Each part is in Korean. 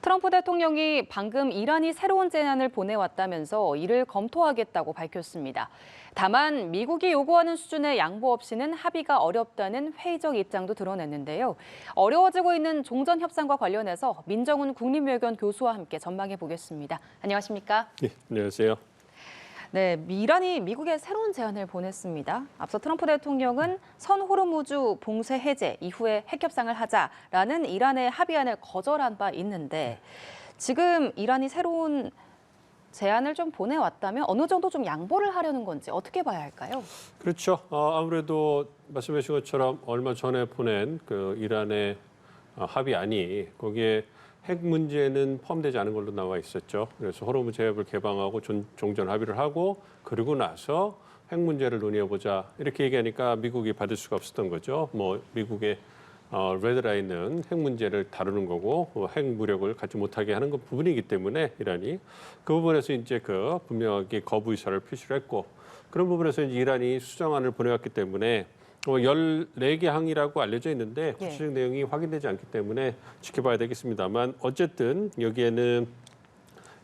트럼프 대통령이 방금 이란이 새로운 제안을 보내왔다면서 이를 검토하겠다고 밝혔습니다. 다만 미국이 요구하는 수준의 양보 없이는 합의가 어렵다는 회의적 입장도 드러냈는데요. 어려워지고 있는 종전 협상과 관련해서 민정훈 국립외교원 교수와 함께 전망해 보겠습니다. 안녕하십니까? 네, 안녕하세요. 네, 이란이 미국에 새로운 제안을 보냈습니다. 앞서 트럼프 대통령은 선 호르무즈 봉쇄 해제 이후에 핵 협상을 하자라는 이란의 합의안을 거절한 바 있는데 지금 이란이 새로운 제안을 좀 보내왔다면 어느 정도 좀 양보를 하려는 건지 어떻게 봐야 할까요? 그렇죠. 아무래도 말씀하신 것처럼 얼마 전에 보낸 그 이란의 합의안이 거기에 핵 문제는 포함되지 않은 걸로 나와 있었죠. 그래서 호르무즈 해협을 개방하고 종전 합의를 하고 그러고 나서 핵 문제를 논의해보자 이렇게 얘기하니까 미국이 받을 수가 없었던 거죠. 뭐 미국의 레드라인은 핵 문제를 다루는 거고 핵 무력을 갖지 못하게 하는 그 부분이기 때문에 이란이 그 부분에서 이제 그 분명하게 거부 의사를 표시를 했고 그런 부분에서 이제 이란이 수정안을 보내왔기 때문에 14개 항이라고 알려져 있는데 구체적 내용이 확인되지 않기 때문에 지켜봐야 되겠습니다만 어쨌든 여기에는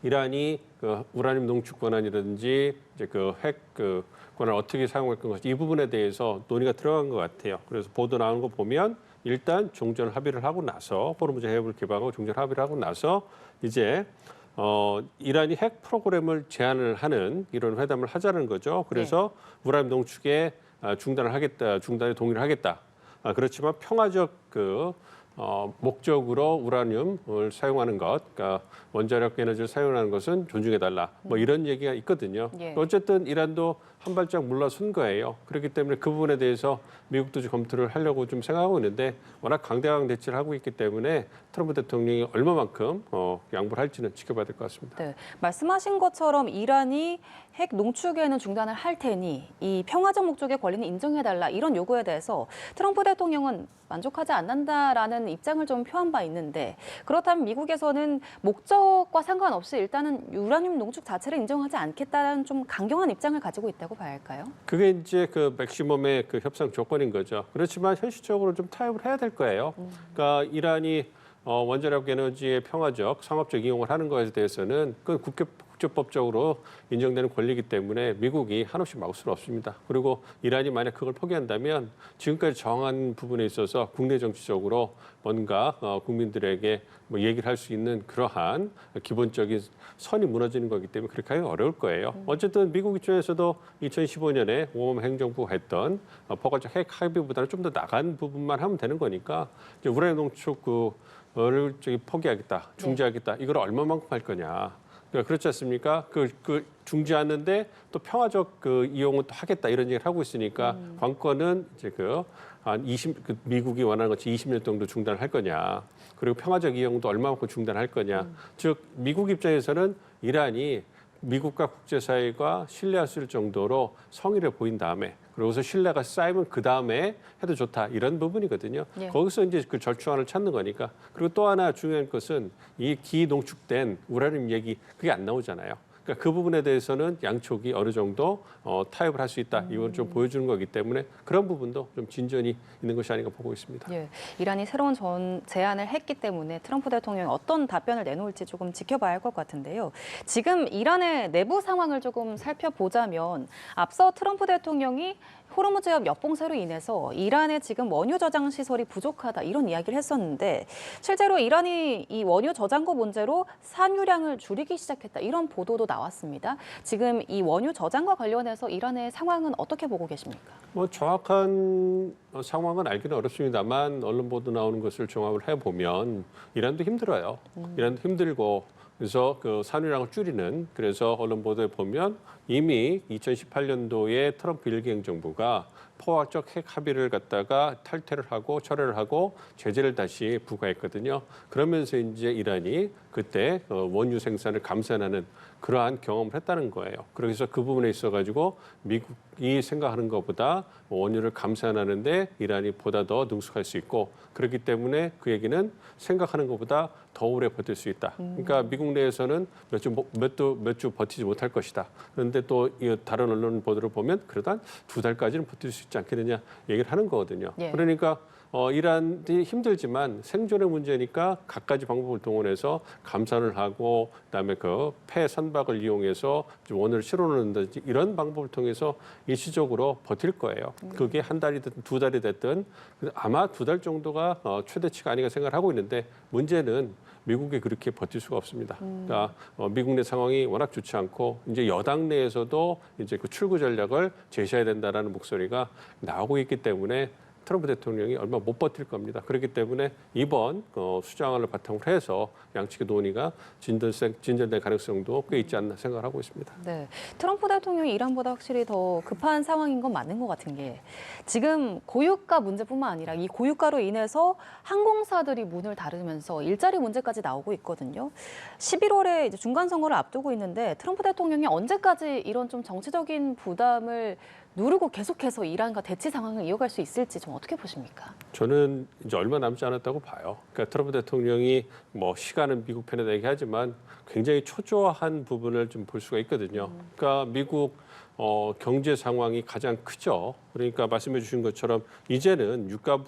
이란이 그 우라늄 농축 권한이라든지 이제 그 핵 그 권한을 어떻게 사용할 것인지 이 부분에 대해서 논의가 들어간 것 같아요. 그래서 보도 나오는 거 보면 일단 종전 합의를 하고 나서 호르무즈 해협을 개방하고 종전 합의를 하고 나서 이제 이란이 핵 프로그램을 제한을 하는 이런 회담을 하자는 거죠. 그래서 우라늄 농축에 중단을 하겠다, 중단에 동의를 하겠다. 그렇지만 평화적 목적으로 우라늄을 사용하는 것, 그러니까 원자력 에너지를 사용하는 것은 존중해달라. 뭐 이런 얘기가 있거든요. 어쨌든 이란도 한 발짝 물러선 거예요. 그렇기 때문에 그 부분에 대해서 미국도 좀 검토를 하려고 좀 생각하고 있는데 워낙 강대강 대치를 하고 있기 때문에 트럼프 대통령이 얼마만큼 양보를 할지는 지켜봐야 될 것 같습니다. 네, 말씀하신 것처럼 이란이 핵 농축에는 중단을 할 테니 이 평화적 목적의 권리는 인정해달라 이런 요구에 대해서 트럼프 대통령은 만족하지 않는다라는 입장을 좀 표한 바 있는데 그렇다면 미국에서는 목적과 상관없이 일단은 우라늄 농축 자체를 인정하지 않겠다는 좀 강경한 입장을 가지고 있다고 봐야 할까요? 그게 이제 그 맥시멈의 그 협상 조건인 거죠. 그렇지만 현실적으로 좀 타협을 해야 될 거예요. 그러니까 이란이 원자력 에너지의 평화적, 상업적 이용을 하는 것에 대해서는 그 국제법적으로 인정되는 권리이기 때문에 미국이 한없이 막을 수는 없습니다. 그리고 이란이 만약 그걸 포기한다면 지금까지 정한 부분에 있어서 국내 정치적으로 뭔가 국민들에게 뭐 얘기를 할 수 있는 그러한 기본적인 선이 무너지는 거기 때문에 그렇게 하기 어려울 거예요. 어쨌든 미국 입장에서도 2015년에 오바마 행정부가 했던 포괄적 핵 합의보다는 좀 더 나간 부분만 하면 되는 거니까 이제 우라늄 농축 를 포기하겠다, 중지하겠다. 이걸 얼마만큼 할 거냐. 그러니까 그렇지 않습니까? 그 중지하는데 또 평화적 그 이용은 또 하겠다 이런 얘기를 하고 있으니까 관건은 이제 미국이 원하는 것이 20년 정도 중단을 할 거냐. 그리고 평화적 이용도 얼마만큼 중단할 거냐. 즉 미국 입장에서는 이란이 미국과 국제사회가 신뢰할 수 있을 정도로 성의를 보인 다음에 그러고서 신뢰가 쌓이면 그 다음에 해도 좋다 이런 부분이거든요. 거기서 이제 그 절충안을 찾는 거니까. 그리고 또 하나 중요한 것은 이 기농축된 우라늄 얘기 그게 안 나오잖아요. 그러니까 그 부분에 대해서는 양쪽이 어느 정도 타협을 할 수 있다. 이걸 좀 보여주는 거기 때문에 그런 부분도 좀 진전이 있는 것이 아닌가 보고 있습니다. 이란이 새로운 제안을 했기 때문에 트럼프 대통령이 어떤 답변을 내놓을지 조금 지켜봐야 할 것 같은데요. 지금 이란의 내부 상황을 조금 살펴보자면 앞서 트럼프 대통령이 호르무즈 해협 역봉쇄로 인해서 이란의 지금 원유 저장 시설이 부족하다 이런 이야기를 했었는데 실제로 이란이 이 원유 저장고 문제로 산유량을 줄이기 시작했다 이런 보도도 나왔습니다. 지금 이 원유 저장과 관련해서 이란의 상황은 어떻게 보고 계십니까? 뭐 정확한 상황은 알기는 어렵습니다만 언론 보도 나오는 것을 종합을 해보면 이란도 힘들어요. 이란도 힘들고 그래서 그 산유량을 줄이는 그래서 언론 보도에 보면 이미 2018년도에 트럼프 일기 행정부가 포괄적 핵 합의를 갖다가 탈퇴를 하고 철회를 하고 제재를 다시 부과했거든요. 그러면서 이제 이란이 그때 원유 생산을 감산하는 그러한 경험을 했다는 거예요. 그래서 그 부분에 있어가지고 미국이 생각하는 것보다 원유를 감산하는데 이란이 보다 더 능숙할 수 있고 그렇기 때문에 그 얘기는 생각하는 것보다 더 오래 버틸 수 있다. 그러니까 미국 내에서는 몇 주 버티지 못할 것이다. 그런데 그런데 또 이 다른 언론 보도를 보면 그래도 한 2달까지는 버틸 수 있지 않겠느냐 얘기를 하는 거거든요. 예. 그러니까 이란이 힘들지만 생존의 문제니까 갖가지 방법을 동원해서 감산을 하고 그다음에 그 폐 선박을 이용해서 원을 실어놓는다든지 이런 방법을 통해서 일시적으로 버틸 거예요. 그게 한 달이 됐든 2달이 됐든 아마 2달 정도가 최대치가 아닌가 생각을 하고 있는데 문제는 미국이 그렇게 버틸 수가 없습니다. 그러니까 미국 내 상황이 워낙 좋지 않고 이제 여당 내에서도 이제 그 출구 전략을 제시해야 된다라는 목소리가 나오고 있기 때문에 트럼프 대통령이 얼마 못 버틸 겁니다. 그렇기 때문에 이번 수장을 바탕으로 해서 양측의 논의가 진전될 가능성도 꽤 있지 않나 생각을 하고 있습니다. 네, 트럼프 대통령이 이란보다 확실히 더 급한 상황인 건 맞는 것 같은 게 지금 고유가 문제뿐만 아니라 이 고유가로 인해서 항공사들이 문을 닫으면서 일자리 문제까지 나오고 있거든요. 11월에 이제 중간 선거를 앞두고 있는데 트럼프 대통령이 언제까지 이런 좀 정치적인 부담을 누르고 계속해서 이란과 대치 상황을 이어갈 수 있을지 좀 어떻게 보십니까? 저는 이제 얼마 남지 않았다고 봐요. 그러니까 트럼프 대통령이 뭐 시간은 미국 편에 얘기하지만 굉장히 초조한 부분을 좀 볼 수가 있거든요. 그러니까 미국 경제 상황이 가장 크죠. 그러니까 말씀해 주신 것처럼 이제는 유가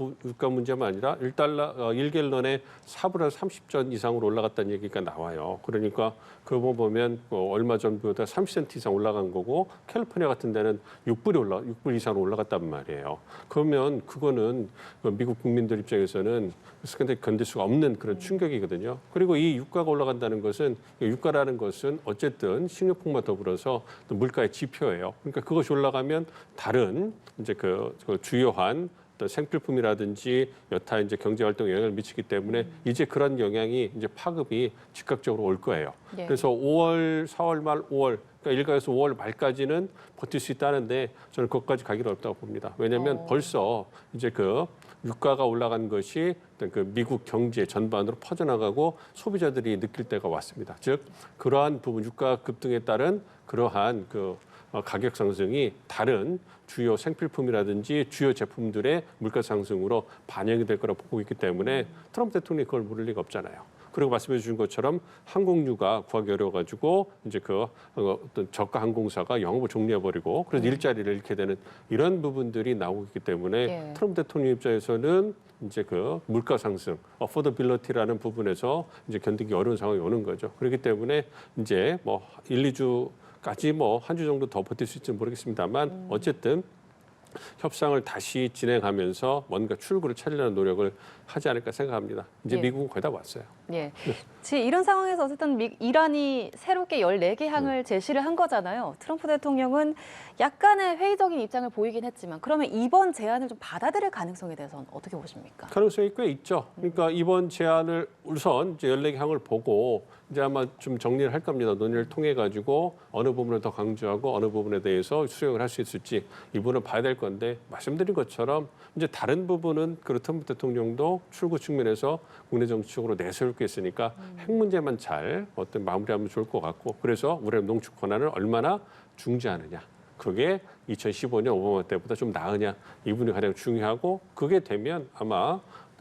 문제만 아니라 1갤런에 4불 30전 이상으로 올라갔다는 얘기가 나와요. 그러니까 그거 보면 얼마 전보다 30센트 이상 올라간 거고 캘리포니아 같은 데는 6불 이상 올라갔단 말이에요. 그러면 그거는 미국 국민들 입장에서는 상당히 견딜 수가 없는 그런 충격이거든요. 그리고 이 유가가 올라간다는 것은 유가라는 것은 어쨌든 식료품과 더불어서 또 물가의 지표예요. 그러니까 그것이 올라가면 다른 이제 그 주요한 어떤 생필품이라든지 여타 이제 경제 활동에 영향을 미치기 때문에 이제 그런 영향이 이제 파급이 즉각적으로 올 거예요. 네. 그래서 5월, 4월 말, 5월 그러니까 일각에서 5월 말까지는 버틸 수 있다는데 저는 그것까지 가기는 어렵다고 봅니다. 왜냐하면 벌써 이제 그 유가가 올라간 것이 어떤 그 미국 경제 전반으로 퍼져나가고 소비자들이 느낄 때가 왔습니다. 즉 그러한 부분 유가 급등에 따른 그러한 그 가격 상승이 다른 주요 생필품이라든지 주요 제품들의 물가 상승으로 반영이 될 거라고 보고 있기 때문에 트럼프 대통령이 그걸 모를 리가 없잖아요. 그리고 말씀해 주신 것처럼 항공유가 구하기 어려워가지고 이제 그 어떤 저가 항공사가 영업을 종료해버리고 그래서 일자리를 잃게 되는 이런 부분들이 나오고 있기 때문에 예. 트럼프 대통령 입장에서는 이제 그 물가 상승, 어포더빌리티라는 부분에서 이제 견디기 어려운 상황이 오는 거죠. 그렇기 때문에 이제 뭐 1, 2주까지 뭐 한 주 정도 더 버틸 수 있을지 모르겠습니다만 어쨌든 협상을 다시 진행하면서 뭔가 출구를 찾으려는 노력을 하지 않을까 생각합니다. 이제 예. 미국은 거의 다 왔어요. 예. 지금 이런 상황에서 어쨌든 이란이 새롭게 14개 항을 제시를 한 거잖아요. 트럼프 대통령은 약간의 회의적인 입장을 보이긴 했지만 그러면 이번 제안을 좀 받아들일 가능성에 대해서는 어떻게 보십니까? 가능성이 꽤 있죠. 그러니까 이번 제안을 우선 이제 14개 항을 보고 이제 아마 좀 정리를 할 겁니다. 논의를 통해 가지고 어느 부분을 더 강조하고 어느 부분에 대해서 수용을 할 수 있을지 이 부분을 봐야 될 건데 말씀드린 것처럼 이제 다른 부분은 그 트럼프 대통령도 출구 측면에서 국내 정치적으로 내세울 게 있으니까 핵 문제만 잘 어떤 마무리하면 좋을 것 같고 그래서 우리의 농축 권한을 얼마나 중지하느냐. 그게 2015년 오바마 때보다 좀 나으냐 이 부분이 가장 중요하고 그게 되면 아마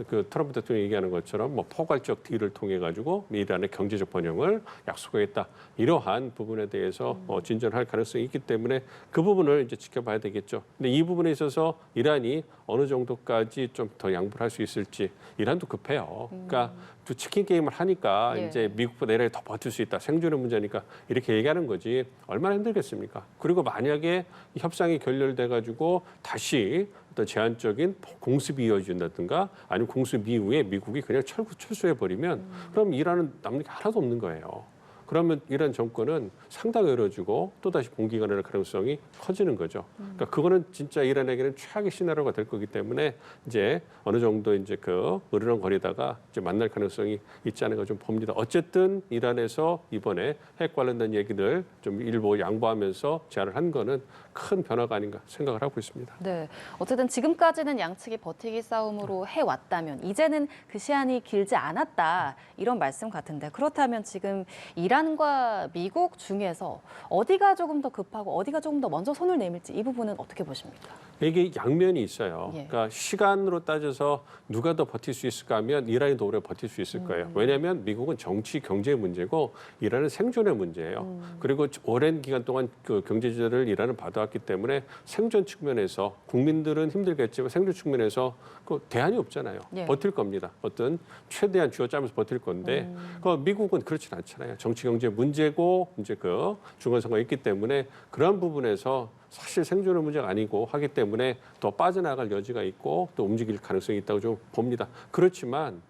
그 트럼프 대통령이 얘기하는 것처럼 뭐 포괄적 딜을 통해 가지고 이란의 경제적 번영을 약속하겠다 이러한 부분에 대해서 진전할 가능성이 있기 때문에 그 부분을 이제 지켜봐야 되겠죠. 근데 이 부분에 있어서 이란이 어느 정도까지 좀 더 양보를 할 수 있을지 이란도 급해요. 그러니까 또 치킨 게임을 하니까 예. 이제 미국보다 이란이 더 버틸 수 있다. 생존의 문제니까 이렇게 얘기하는 거지 얼마나 힘들겠습니까? 그리고 만약에 이 협상이 결렬돼 가지고 다시 어떤 제한적인 공습이 이어진다든가 아니면 공습 이후에 미국이 그냥 철수해 버리면 그럼 이란은 남는 게 하나도 없는 거예요. 그러면 이란 정권은 상당히 어려워지고 또다시 봉기가 날 가능성이 커지는 거죠. 그러니까 그거는 진짜 이란에게는 최악의 시나리오가 될 거기 때문에 이제 어느 정도 이제 그 으르렁거리다가 이제 만날 가능성이 있지 않은가 좀 봅니다. 어쨌든 이란에서 이번에 핵 관련된 얘기를 좀 일부 양보하면서 제안을 한 거는 큰 변화가 아닌가 생각을 하고 있습니다. 네, 어쨌든 지금까지는 양측이 버티기 싸움으로 해왔다면 이제는 그 시한이 길지 않았다 이런 말씀 같은데 그렇다면 지금 이란 이란과 미국 중에서 어디가 조금 더 급하고 어디가 조금 더 먼저 손을 내밀지 이 부분은 어떻게 보십니까? 이게 양면이 있어요. 예. 그러니까 시간으로 따져서 누가 더 버틸 수 있을까 하면 이란이 더 오래 버틸 수 있을 거예요. 왜냐하면 미국은 정치, 경제 문제고 이란은 생존의 문제예요. 그리고 오랜 기간 동안 그 경제 지도를 이란은 받아왔기 때문에 생존 측면에서 국민들은 힘들겠지만 생존 측면에서 그 대안이 없잖아요. 예. 버틸 겁니다. 어떤 최대한 쥐어짜면서 버틸 건데 그 미국은 그렇진 않잖아요. 정치, 경제 문제고 이제 그 중간선거가 있기 때문에 그런 부분에서 사실 생존의 문제가 아니고 하기 때문에 더 빠져나갈 여지가 있고 또 움직일 가능성이 있다고 좀 봅니다. 그렇지만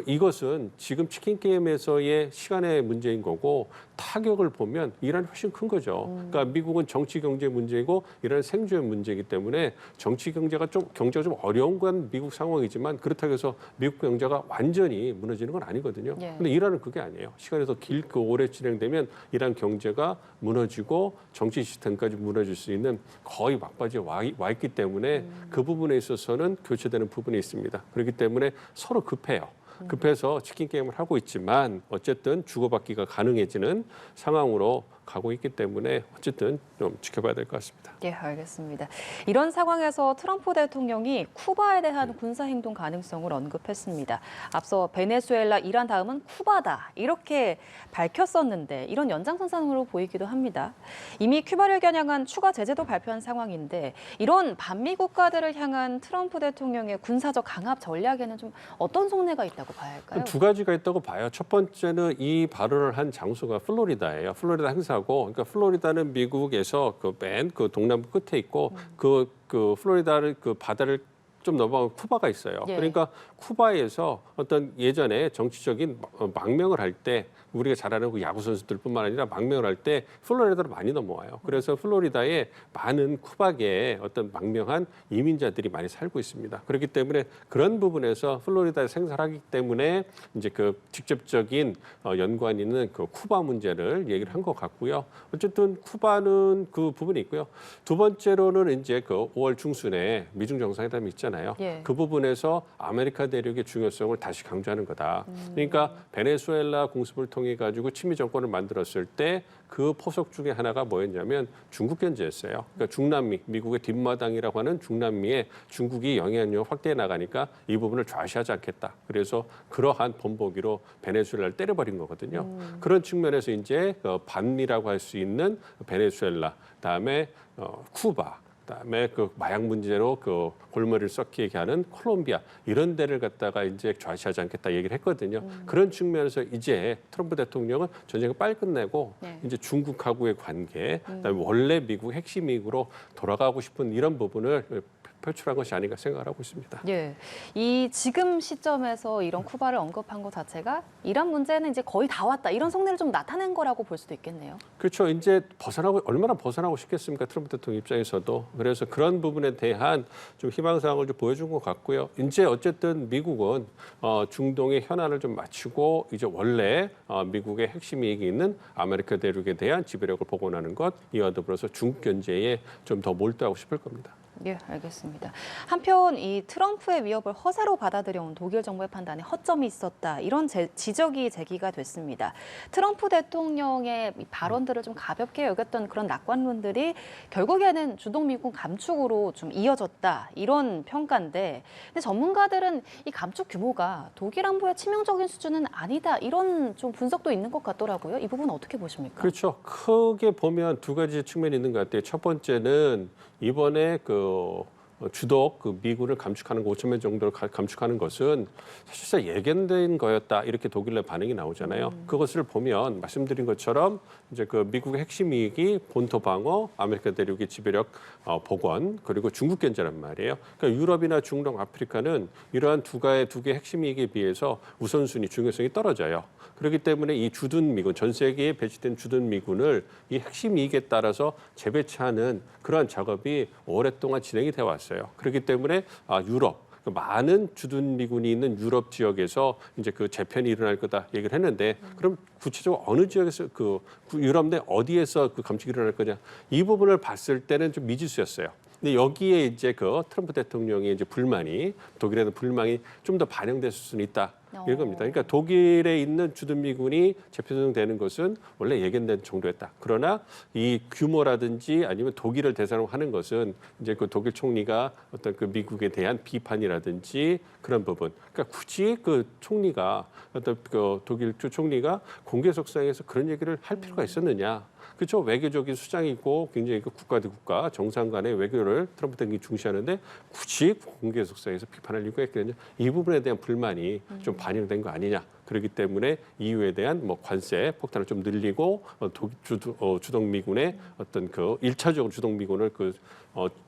이것은 지금 치킨 게임에서의 시간의 문제인 거고 타격을 보면 이란이 훨씬 큰 거죠. 그러니까 미국은 정치 경제 문제이고 이란은 생존의 문제이기 때문에 정치 경제가 좀 어려운 건 미국 상황이지만 그렇다고 해서 미국 경제가 완전히 무너지는 건 아니거든요. 예. 근데 이란은 그게 아니에요. 시간이 더 길고 오래 진행되면 이란 경제가 무너지고 정치 시스템까지 무너질 수 있는 거의 막바지에 와 있기 때문에 그 부분에 있어서는 교체되는 부분이 있습니다. 그렇기 때문에 서로 급해요. 급해서 치킨 게임을 하고 있지만 어쨌든 주고받기가 가능해지는 상황으로 가고 있기 때문에 어쨌든 좀 지켜봐야 될 것 같습니다. 예, 알겠습니다. 이런 상황에서 트럼프 대통령이 쿠바에 대한 군사행동 가능성을 언급했습니다. 앞서 베네수엘라, 이란 다음은 쿠바다 이렇게 밝혔었는데 이런 연장선상으로 보이기도 합니다. 이미 큐바를 겨냥한 추가 제재도 발표한 상황인데 이런 반미 국가들을 향한 트럼프 대통령의 군사적 강압 전략에는 좀 어떤 속내가 있다고 봐야 할까요? 두 가지가 있다고 봐요. 첫 번째는 이 발언을 한 장소가 플로리다예요. 플로리다 행사고, 그러니까 플로리다는 미국에서 맨 그 동남부 끝에 있고 그 플로리다를 그 바다를 좀 넘어가면 쿠바가 있어요. 예. 그러니까 쿠바에서 어떤 예전에 정치적인 망명을 할 때 우리가 잘 아는 그 야구 선수들뿐만 아니라 망명을 할 때 플로리다로 많이 넘어와요. 그래서 플로리다에 많은 쿠바계의 어떤 망명한 이민자들이 많이 살고 있습니다. 그렇기 때문에 그런 부분에서 플로리다에 생활하기 때문에 이제 그 직접적인 연관이 있는 그 쿠바 문제를 얘기를 한 것 같고요. 어쨌든 쿠바는 그 부분이 있고요. 두 번째로는 이제 그 5월 중순에 미중 정상회담이 있잖아요. 예. 그 부분에서 아메리카 대륙의 중요성을 다시 강조하는 거다. 그러니까 베네수엘라 공습을 통해 가지고 친미 정권을 만들었을 때 그 포석 중에 하나가 뭐였냐면 중국 견제였어요. 그러니까 중남미, 미국의 뒷마당이라고 하는 중남미에 중국이 영향력 확대해 나가니까 이 부분을 좌시하지 않겠다. 그래서 그러한 본보기로 베네수엘라를 때려버린 거거든요. 그런 측면에서 이제 반미라고 할 수 있는 베네수엘라, 그다음에 쿠바. 그다음에 그 마약 문제로 그 골머리를 썩히게 하는 콜롬비아 이런 데를 갖다가 이제 좌시하지 않겠다 얘기를 했거든요. 그런 측면에서 이제 트럼프 대통령은 전쟁을 빨리 끝내고 네. 이제 중국하고의 관계, 그다음에 원래 미국 핵심 이익으로 돌아가고 싶은 이런 부분을 표출한 것이 아닌가 생각을 하고 있습니다. 예, 이 지금 시점에서 이런 쿠바를 언급한 것 자체가 이란 문제는 이제 거의 다 왔다 이런 속내를 좀 나타낸 거라고 볼 수도 있겠네요. 그렇죠. 이제 얼마나 벗어나고 싶겠습니까? 트럼프 대통령 입장에서도. 그래서 그런 부분에 대한 좀 희망사항을 좀 보여준 것 같고요. 이제 어쨌든 미국은 중동의 현안을 좀 마치고 이제 원래 미국의 핵심 이익이 있는 아메리카 대륙에 대한 지배력을 복원하는 것, 이와 더불어서 중국 견제에 좀 더 몰두하고 싶을 겁니다. 예, 알겠습니다. 한편 이 트럼프의 위협을 허세로 받아들여온 독일 정부의 판단에 허점이 있었다. 이런 지적이 제기가 됐습니다. 트럼프 대통령의 이 발언들을 좀 가볍게 여겼던 그런 낙관론들이 결국에는 주동 미군 감축으로 좀 이어졌다. 이런 평가인데 근데 전문가들은 이 감축 규모가 독일 안보의 치명적인 수준은 아니다. 이런 좀 분석도 있는 것 같더라고요. 이 부분 어떻게 보십니까? 그렇죠. 크게 보면 두 가지 측면이 있는 것 같아요. 첫 번째는 이번에 주독 미군을 감축하는 거 5천 명 정도를 감축하는 것은 사실상 예견된 거였다 이렇게 독일 내 반응이 나오잖아요. 그것을 보면 말씀드린 것처럼 이제 그 미국의 핵심 이익이 본토 방어, 아메리카 대륙의 지배력 복원 그리고 중국 견제란 말이에요. 그러니까 유럽이나 중동, 아프리카는 이러한 두 개의 핵심 이익에 비해서 우선순위 중요성이 떨어져요. 그렇기 때문에 이 주둔 미군, 전 세계에 배치된 주둔 미군을 이 핵심 이익에 따라서 재배치하는 그러한 작업이 오랫동안 진행이 되어 왔어요. 그렇기 때문에 유럽, 많은 주둔 미군이 있는 유럽 지역에서 이제 그 재편이 일어날 거다 얘기를 했는데 그럼 구체적으로 어느 지역에서 유럽 내 어디에서 그 감축이 일어날 거냐 이 부분을 봤을 때는 좀 미지수였어요. 근데 여기에 이제 그 트럼프 대통령의 이제 불만이 독일에는 불만이 좀 더 반영됐을 수는 있다. 이런 겁니다. 그러니까 독일에 있는 주둔미군이 재편성되는 것은 원래 예견된 정도였다. 그러나 이 규모라든지 아니면 독일을 대상으로 하는 것은 이제 그 독일 총리가 어떤 그 미국에 대한 비판이라든지 그런 부분. 그러니까 굳이 그 총리가 어떤 그 독일 주 총리가 공개석상에서 그런 얘기를 할 필요가 있었느냐? 그렇죠. 외교적인 수장이 있고 굉장히 그 국가 대 국가 정상 간의 외교를 트럼프 대통령이 중시하는데 굳이 공개석상에서 비판할 이유가 있겠느냐. 이 부분에 대한 불만이 좀 반영된 거 아니냐. 그렇기 때문에 EU에 대한 뭐 관세 폭탄을 좀 늘리고 주동미군의 어떤 그 일차적으로 주동미군을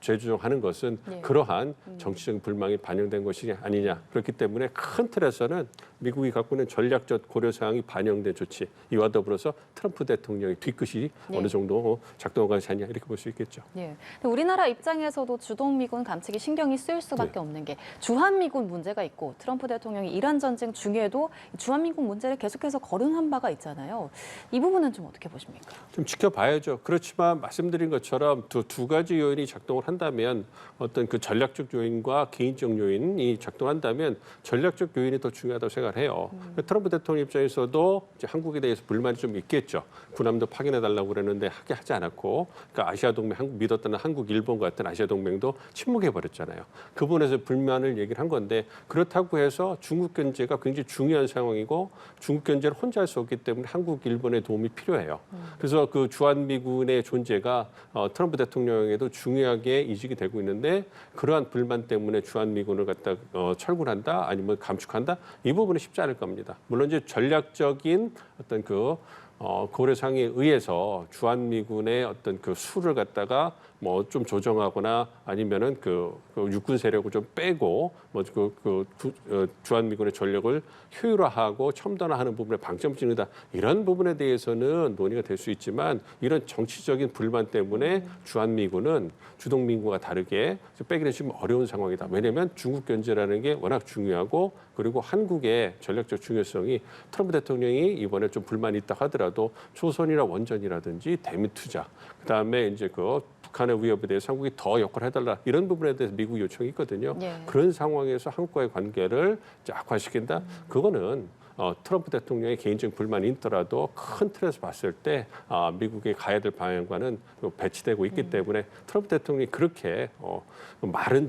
재조정하는 것은 그러한 정치적인 불만이 반영된 것이 아니냐. 그렇기 때문에 큰 틀에서는 미국이 갖고 있는 전략적 고려 사항이 반영된 조치 이와 더불어서 트럼프 대통령의 뒤끝이 어느 정도 작동하고 있느냐 이렇게 볼 수 있겠죠. 네. 근데 우리나라 입장에서도 주동미군 감축이 신경이 쓰일 수밖에 없는 게 주한미군 문제가 있고 트럼프 대통령이 이란 전쟁 중에도 주한미군 문제를 계속해서 거론한 바가 있잖아요. 이 부분은 좀 어떻게 보십니까? 좀 지켜봐야죠. 그렇지만 말씀드린 것처럼 두 가지 요인이 작동을 한다면 어떤 그 전략적 요인과 개인적 요인이 작동한다면 전략적 요인이 더 중요하다고 생각을 해요. 트럼프 대통령 입장에서도 이제 한국에 대해서 불만이 좀 있겠죠. 군함도 파견해달라고 그랬는데 하지 않았고, 그러니까 아시아 동맹 믿었던 한국, 일본 같은 아시아 동맹도 침묵해버렸잖아요. 그 부분에서 불만을 얘기를 한 건데 그렇다고 해서 중국 견제가 굉장히 중요한 상황이고 중국 견제를 혼자 할 수 없기 때문에 한국, 일본의 도움이 필요해요. 그래서 그 주한미군의 존재가 트럼프 대통령에도 중요하게 인식이 되고 있는데 그러한 불만 때문에 주한미군을 갖다 철군한다 아니면 감축한다 이 부분은 쉽지 않을 겁니다. 물론 이제 전략적인 어떤 고려사항에 의해서 주한미군의 어떤 그 수를 갖다가 뭐 좀 조정하거나 아니면은 그 육군 세력을 좀 빼고 주한미군의 전력을 효율화하고 첨단화하는 부분에 방점을 찍는다 이런 부분에 대해서는 논의가 될 수 있지만 이런 정치적인 불만 때문에 주한미군은 주동미군과 다르게 빼기는 좀 어려운 상황이다. 왜냐하면 중국 견제라는 게 워낙 중요하고 그리고 한국의 전략적 중요성이 트럼프 대통령이 이번에 좀 불만이 있다 하더라도 조선이나 원전이라든지 대미 투자 그다음에 이제 북한의 위협에 대해서 한국이 더 역할을 해달라 이런 부분에 대해서 미국 요청이 있거든요. 그런 상황에서 한국과의 관계를 악화시킨다. 그거는 트럼프 대통령의 개인적인 불만이 있더라도 큰 틀에서 봤을 때 미국의 가야 될 방향과는 배치되고 있기 때문에 트럼프 대통령이 그렇게 말은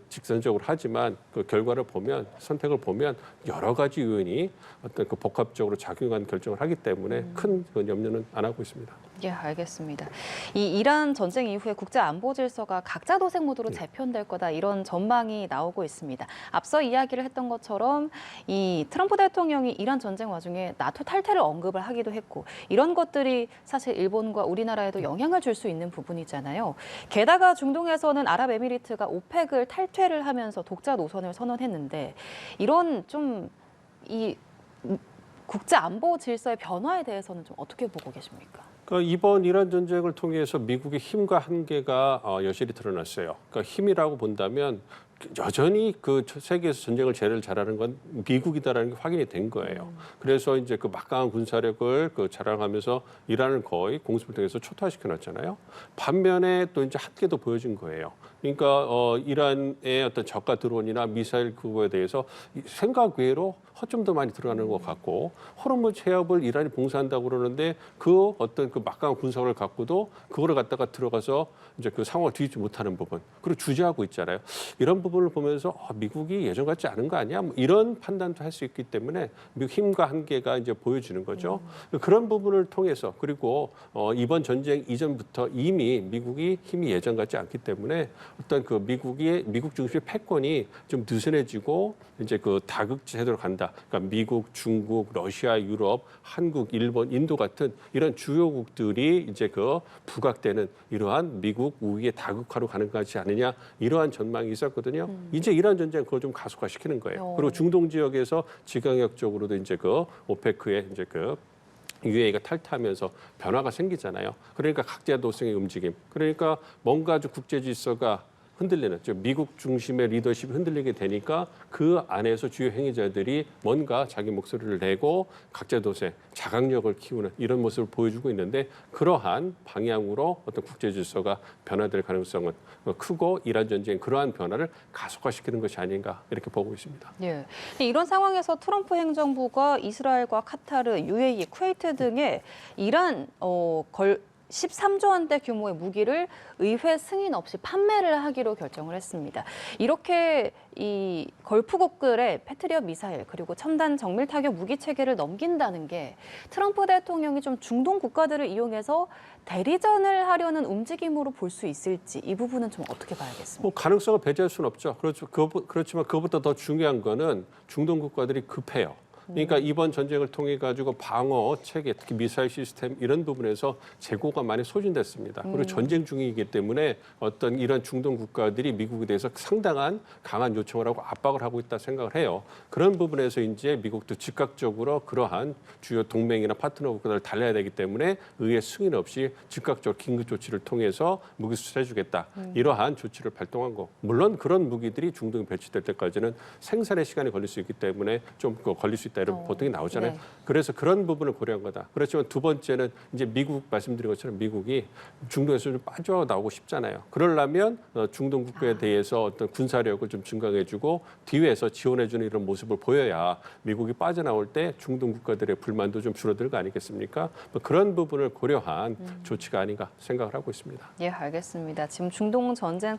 직선적으로 하지만 그 결과를 보면 선택을 보면 여러 가지 요인이 어떤 복합적으로 작용한 결정을 하기 때문에 큰 염려는 안 하고 있습니다. 예, 알겠습니다. 이 이란 전쟁 이후에 국제 안보 질서가 각자 도생 모드로 재편될 거다 이런 전망이 나오고 있습니다. 앞서 이야기를 했던 것처럼 이 트럼프 대통령이 이란 전쟁 와중에 나토 탈퇴를 언급을 하기도 했고 이런 것들이 사실 일본과 우리나라에도 영향을 줄 수 있는 부분이잖아요. 게다가 중동에서는 아랍에미리트가 오펙을 탈퇴를 하면서 독자 노선을 선언했는데 이런 이 국제 안보 질서의 변화에 대해서는 좀 어떻게 보고 계십니까? 이번 이란 전쟁을 통해서 미국의 힘과 한계가 여실히 드러났어요. 그러니까 힘이라고 본다면 여전히 그 세계에서 전쟁을 제일 잘하는 건 미국이다라는 게 확인이 된 거예요. 그래서 이제 그 막강한 군사력을 자랑하면서 이란을 거의 공습을 통해서 초토화시켜 놨잖아요. 반면에 또 이제 한계도 보여준 거예요. 그러니까 이란의 어떤 저가 드론이나 미사일 그거에 대해서 생각 외로 허점도 많이 들어가는 것 같고 호르무즈 해협을 이란이 봉쇄한다고 그러는데 그 어떤 그 막강한 군사력을 갖고도 그거를 갖다가 들어가서 이제 그 상황을 뒤집지 못하는 부분 그리고 주저하고 있잖아요. 이런 부분을 보면서 미국이 예전 같지 않은 거 아니야? 뭐 이런 판단도 할 수 있기 때문에 미국 힘과 한계가 이제 보여지는 거죠. 그런 부분을 통해서 그리고 이번 전쟁 이전부터 이미 미국이 힘이 예전 같지 않기 때문에 어떤 미국 중심의 패권이 좀 느슨해지고 이제 다극지 제도로 간다. 그러니까 미국, 중국, 러시아, 유럽, 한국, 일본, 인도 같은 이런 주요국들이 이제 부각되는 이러한 미국 우위의 다극화로 가는 것이 아니냐 이러한 전망이 있었거든요. 이제 이란 전쟁 그걸 좀 가속화시키는 거예요. 그리고 중동 지역에서 지강역적으로도 이제 오페크의 이제 UAE가 탈퇴하면서 변화가 생기잖아요. 그러니까 각자 도생의 움직임. 그러니까 뭔가 좀 국제 질서가 흔들리는, 즉 미국 중심의 리더십이 흔들리게 되니까 그 안에서 주요 행위자들이 뭔가 자기 목소리를 내고 각자도생, 자각력을 키우는 이런 모습을 보여주고 있는데 그러한 방향으로 어떤 국제 질서가 변화될 가능성은 크고 이란 전쟁 그러한 변화를 가속화시키는 것이 아닌가 이렇게 보고 있습니다. 예. 이런 상황에서 트럼프 행정부가 이스라엘과 카타르, UAE, 쿠웨이트 등의 이란 13조 원대 규모의 무기를 의회 승인 없이 판매를 하기로 결정을 했습니다. 이렇게 이 걸프국들의 패트리엇 미사일 그리고 첨단 정밀 타격 무기 체계를 넘긴다는 게 트럼프 대통령이 좀 중동 국가들을 이용해서 대리전을 하려는 움직임으로 볼 수 있을지 이 부분은 좀 어떻게 봐야겠습니까? 뭐 가능성을 배제할 수는 없죠. 그렇지만 그것보다 더 중요한 거는 중동 국가들이 급해요. 그러니까 이번 전쟁을 통해 가지고 방어 체계, 특히 미사일 시스템 이런 부분에서 재고가 많이 소진됐습니다. 그리고 전쟁 중이기 때문에 어떤 이런 중동 국가들이 미국에 대해서 상당한 강한 요청을 하고 압박을 하고 있다 생각을 해요. 그런 부분에서 이제 미국도 즉각적으로 그러한 주요 동맹이나 파트너 국가들을 달래야 되기 때문에 의회 승인 없이 즉각적으로 긴급 조치를 통해서 무기 수출해주겠다. 이러한 조치를 발동한 거. 물론 그런 무기들이 중동에 배치될 때까지는 생산의 시간이 걸릴 수 있기 때문에 좀 걸릴 수 있다. 이런 보통이 나오잖아요. 네. 그래서 그런 부분을 고려한 거다. 그렇지만 두 번째는 이제 미국 말씀드린 것처럼 미국이 중동에서 좀 빠져나오고 싶잖아요. 그러려면 중동 국가에 대해서 어떤 군사력을 좀 증강해주고 뒤에서 지원해주는 이런 모습을 보여야 미국이 빠져나올 때 중동 국가들의 불만도 좀 줄어들 거 아니겠습니까? 뭐 그런 부분을 고려한 조치가 아닌가 생각을 하고 있습니다. 예, 알겠습니다. 지금 중동 전쟁